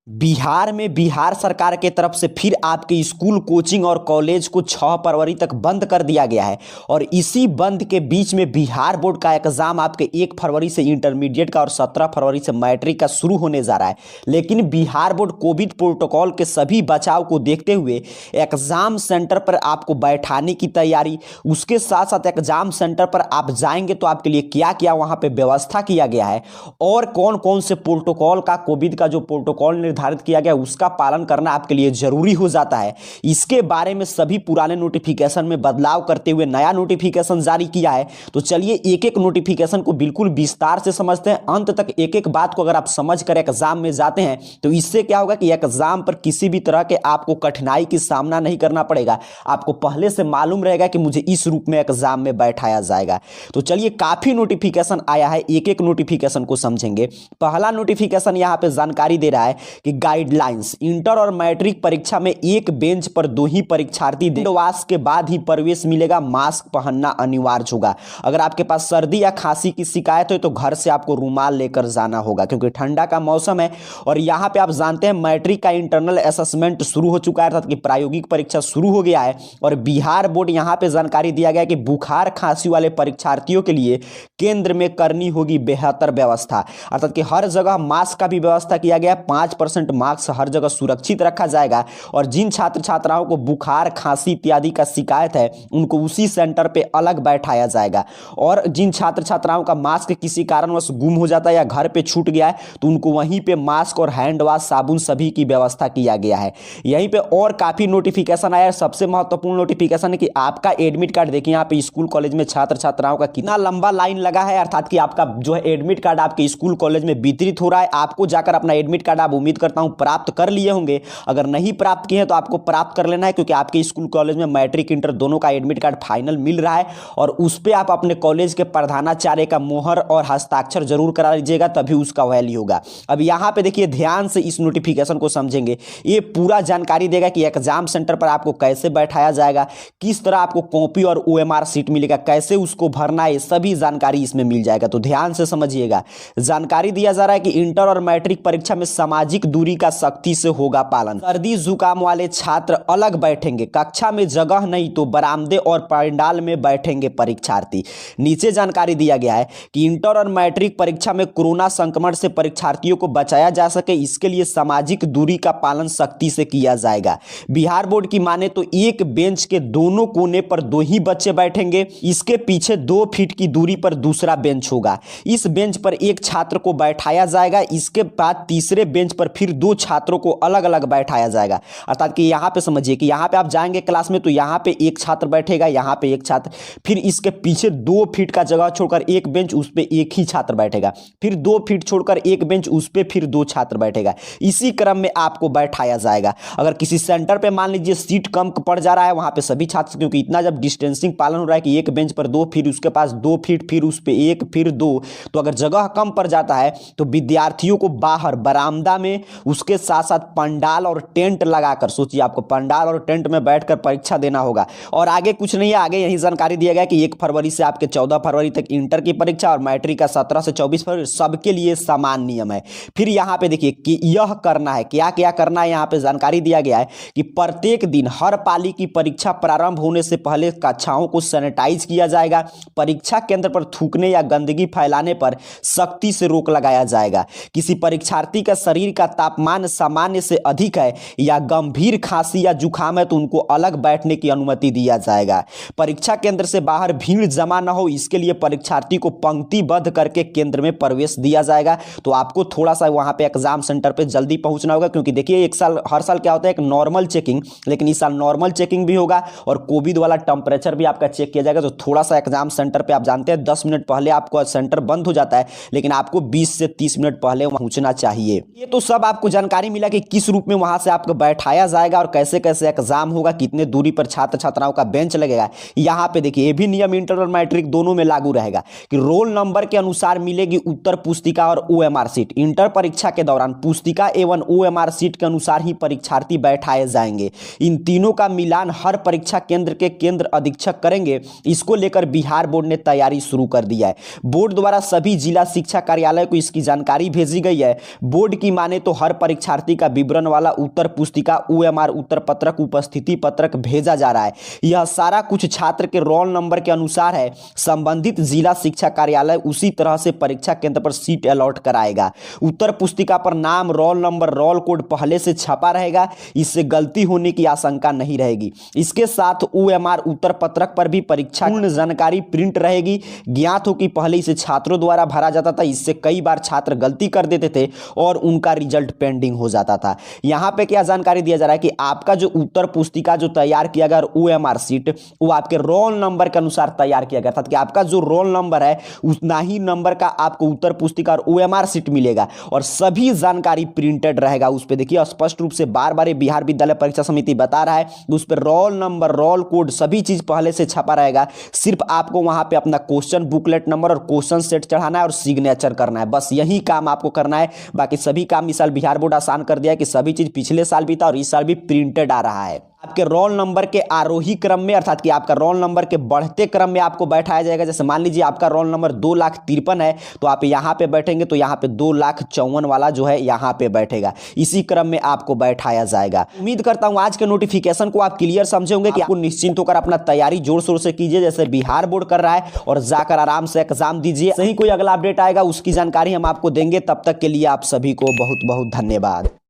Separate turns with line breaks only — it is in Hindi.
बिहार में बिहार सरकार के तरफ से फिर आपके स्कूल कोचिंग और कॉलेज को 6 फरवरी तक बंद कर दिया गया है। और इसी बंद के बीच में बिहार बोर्ड का एग्जाम आपके 1 फरवरी से इंटरमीडिएट का और 17 फरवरी से मैट्रिक का शुरू होने जा रहा है। लेकिन बिहार बोर्ड कोविड प्रोटोकॉल के सभी बचाव को देखते हुए एग्जाम सेंटर पर आपको बैठाने की तैयारी, उसके साथ साथ एग्जाम सेंटर पर आप जाएंगे तो आपके लिए क्या क्या वहां पे व्यवस्था किया गया है और कौन कौन से प्रोटोकॉल का, कोविड का जो प्रोटोकॉल निर्धारित किया गया उसका पालन करना आपके लिए जरूरी हो जाता है। इसके बारे में सभी पुराने नोटिफिकेशन में बदलाव करते हुए नया नोटिफिकेशन जारी किया है। तो चलिए एक एक नोटिफिकेशन को बिल्कुल विस्तार से समझते हैं, अंत तक एक एक बात को अगर आप समझ कर एग्जाम में जाते हैं तो इससे क्या होगा कि एग्जाम पर किसी भी तरह के आपको कठिनाई की सामना नहीं करना पड़ेगा। आपको पहले से मालूम रहेगा कि मुझे इस रूप में एग्जाम में बैठाया जाएगा। तो चलिए काफी नोटिफिकेशन आया है, एक एक नोटिफिकेशन को समझेंगे। पहला नोटिफिकेशन यहां पे जानकारी दे रहा है कि गाइडलाइंस, इंटर और मैट्रिक परीक्षा में एक बेंच पर 2 ही परीक्षार्थी वास के बाद ही प्रवेश मिलेगा, मास्क पहनना अनिवार्य होगा। अगर आपके पास सर्दी या खांसी की शिकायत हो तो घर से आपको रुमाल लेकर जाना होगा क्योंकि ठंडा का मौसम है। और यहां पे आप जानते हैं मैट्रिक का इंटरनल असेसमेंट शुरू हो चुका है, अर्थात कि प्रायोगिक परीक्षा शुरू हो गया है। और बिहार बोर्ड यहां पे जानकारी दिया गया कि बुखार खांसी वाले परीक्षार्थियों के लिए केंद्र में करनी होगी बेहतर व्यवस्था, अर्थात कि हर जगह मास्क का भी व्यवस्था किया गया है। 5% मास्क हर जगह सुरक्षित रखा जाएगा और जिन छात्र छात्राओं को बुखार खांसी इत्यादि का शिकायत है उनको उसी सेंटर पे अलग बैठाया जाएगा। और जिन छात्र छात्राओं का मास्क किसी कारणवश गुम हो जाता है या घर पे छूट गया है तो उनको वहीं पे मास्क और हैंड वॉश, साबुन सभी की व्यवस्था किया गया है। यहीं पे और काफी नोटिफिकेशन आया है। सबसे महत्वपूर्ण नोटिफिकेशन है कि आपका एडमिट कार्ड, देखिए यहाँ पे स्कूल कॉलेज में छात्र छात्राओं का कितना लंबा लाइन लगा है, अर्थात कि आपका जो है एडमिट कार्ड आपके स्कूल कॉलेज में वितरित हो रहा है। आपको जाकर अपना एडमिट कार्ड आप उम्मीद करता हूं प्राप्त कर लिए होंगे। अगर नहीं प्राप्त किए हैं तो आपको प्राप्त कर लेना है क्योंकि आपके स्कूल कॉलेज में मैट्रिक इंटर दोनों का एडमिट कार्ड फाइनल मिल रहा है। और उस पर आप अपने कॉलेज के प्रधानाचार्य का मोहर और हस्ताक्षर जरूर करा लीजिएगा, तभी उसका वैल्यू होगा। अब यहां पे देखिए ध्यान से इस नोटिफिकेशन को समझेंगे। ये पूरा जानकारी देगा कि एग्जाम सेंटर पर आपको कैसे बैठाया जाएगा, किस तरह आपको कॉपी और ओएमआर सीट मिलेगा, कैसे उसको भरना है, सभी जानकारी इसमें मिल जाएगा। तो ध्यान से समझिएगा। जानकारी दिया जा रहा है कि इंटर और मैट्रिक परीक्षा में सामाजिक दूरी का सख्ती से होगा पालन। सर्दी जुकाम वाले छात्र अलग बैठेंगे, कक्षा में जगह नहीं तो बरामदे और पंडाल में बैठेंगे परीक्षार्थी। नीचे जानकारी दिया गया है कि इंटर और मैट्रिक परीक्षा में कोरोना संक्रमण से परीक्षार्थियों को बचाया जा सके, इसके लिए सामाजिक दूरी का पालन सख्ती से किया जाएगा। बिहार बोर्ड की माने तो एक बेंच के दोनों कोने पर 2 ही बच्चे बैठेंगे, इसके पीछे 2 फीट की दूरी पर दूसरा बेंच होगा। इस बेंच पर एक छात्र को बैठाया जाएगा, इसके बाद तीसरे बेंच पर फिर 2 छात्रों को अलग अलग बैठाया जाएगा। अर्थात कि यहां पे समझिए कि यहां पे आप जाएंगे क्लास में तो यहां पे एक छात्र बैठेगा, यहां पे एक छात्र, फिर इसके पीछे 2 फीट का जगह छोड़कर एक बेंच, उस पे एक ही छात्र बैठेगा, फिर 2 फीट छोड़कर एक बेंच, उस पे फिर 2 छात्र बैठेगा। इसी क्रम में आपको बैठाया जाएगा। अगर किसी सेंटर पे मान लीजिए सीट कम पड़ जा रहा है, वहां पे सभी छात्र, क्योंकि इतना जब डिस्टेंसिंग पालन हो रहा है कि एक बेंच पर 2, फिर उसके पास 2 फीट, फिर उस पे 1, फिर 2, तो अगर जगह कम पड़ जाता है तो विद्यार्थियों को बाहर बरामदा में, उसके साथ साथ पंडाल और टेंट लगाकर, सोचिए आपको पंडाल और टेंट में बैठकर परीक्षा देना होगा। और आगे कुछ नहीं है, आगे यही जानकारी दिया गया कि 1 फरवरी से आपके 14 फरवरी तक इंटर की परीक्षा और मैट्रिक का 17 से 24 फरवरी, सबके लिए समान नियम है। फिर यहां पे देखिए कि यह करना है, क्या क्या करना है, यहां पे जानकारी दिया गया है कि प्रत्येक दिन हर पाली की परीक्षा प्रारंभ होने से पहले कक्षाओं को सैनिटाइज किया जाएगा। परीक्षा केंद्र पर थूकने या गंदगी फैलाने पर सख्ती से रोक लगाया जाएगा। किसी परीक्षार्थी का शरीर का तापमान सामान्य से अधिक है या गंभीर खांसी या जुकाम है तो उनको अलग बैठने की अनुमति दिया जाएगा। परीक्षा केंद्र से बाहर भीड़ जमा न हो, इसके लिए परीक्षार्थी को पंक्तिबद्ध करके केंद्र में प्रवेश दिया जाएगा। तो आपको थोड़ा सा वहां पे एग्जाम सेंटर पे जल्दी पहुंचना होगा क्योंकि देखिए हर साल क्या होता है, एक नॉर्मल चेकिंग, लेकिन इस साल नॉर्मल चेकिंग भी होगा और कोविड वाला टेंपरेचर भी आपका चेक किया जाएगा। तो थोड़ा सा एग्जाम सेंटर पे, आप जानते हैं 10 मिनट पहले आपको सेंटर बंद हो जाता है, लेकिन आपको 20 से 30 मिनट पहले पहुंचना चाहिए। ये तो सब आपको जानकारी मिला कि किस रूप में वहां से आपको बैठाया जाएगा और कैसे कैसे एग्जाम होगा, कितने दूरी पर छात्र छात्राओं का बेंच लगेगा। यहां पे देखिए ये भी नियम इंटर और मैट्रिक दोनों में लागू रहेगा कि रोल नंबर के अनुसार मिलेगी उत्तर पुस्तिका और ओएमआर सीट। इंटर परीक्षा के दौरान पुस्तिका एवं ओएमआर सीट के अनुसार ही परीक्षार्थी बैठाए जाएंगे। इन तीनों का मिलान हर परीक्षा केंद्र के केंद्र अधीक्षक करेंगे। इसको लेकर बिहार बोर्ड ने तैयारी शुरू कर दी है। बोर्ड द्वारा सभी जिला शिक्षा कार्यालय को इसकी जानकारी भेजी गई है। बोर्ड की माने तो तो हर परीक्षार्थी का विवरण वाला उत्तर पुस्तिका, OMR उत्तर पत्रक, उपस्थिति पत्रक भेजा जा रहा है। यह सारा कुछ छात्र के रोल नंबर के अनुसार है। संबंधित जिला शिक्षा कार्यालय उसी तरह से परीक्षा केंद्र पर सीट अलॉट कराएगा। उत्तर पुस्तिका पर नाम, रोल नंबर, रोल कोड पहले से छपा रहेगा, इससे गलती होने की आशंका नहीं रहेगी। इसके साथ OMR उत्तर पत्रक पर भी परीक्षा पूर्ण जानकारी प्रिंट रहेगी। ज्ञात हो कि पहले इसे छात्रों द्वारा भरा जाता था, इससे कई बार छात्र गलती कर देते थे और उनका रिजल्ट पेंडिंग हो जाता था। यहां पे क्या जानकारी दिया जा रहा है कि आपका जो उत्तर पुस्तिका जो तैयार किया गया OMR सीट, वो आपके रोल नंबर के अनुसार तैयार किया गया था कि आपका जो रोल नंबर है उतना ही नंबर का आपको उत्तर पुस्तिका और OMR सीट मिलेगा और सभी जानकारी प्रिंटेड रहेगा उस पर। देखिए स्पष्ट रूप से बार बार बिहार विद्यालय परीक्षा समिति बता रहा है, उस पर रोल नंबर, रोल कोड सभी चीज पहले से छपा रहेगा। सिर्फ आपको वहां पे अपना क्वेश्चन बुकलेट नंबर और क्वेश्चन सेट चढ़ाना है और सिग्नेचर करना है, बस यही काम आपको करना है। बाकी सभी काम इस साल बिहार बोर्ड आसान कर दिया है कि सभी चीज पिछले साल भी था और इस साल भी प्रिंटेड आ रहा है। आपके रोल नंबर के आरोही क्रम में, अर्थात कि आपका रोल नंबर के बढ़ते क्रम में आपको बैठाया जाएगा। जैसे मान लीजिए आपका रोल नंबर 2,53,000 है, तो आप यहां पे बैठेंगे तो यहां पे 2,54,000 वाला जो है यहां पे बैठेगा। इसी क्रम में आपको बैठाया जाएगा। उम्मीद करता हूं आज के नोटिफिकेशन को आप क्लियर समझे होंगे कि आपको निश्चिंत होकर अपना तैयारी जोर शोर से कीजिए जैसे बिहार बोर्ड कर रहा है, और जाकर आराम से एग्जाम दीजिए। सही कोई अगला अपडेट आएगा उसकी जानकारी हम आपको देंगे। तब तक के लिए आप सभी को बहुत बहुत धन्यवाद।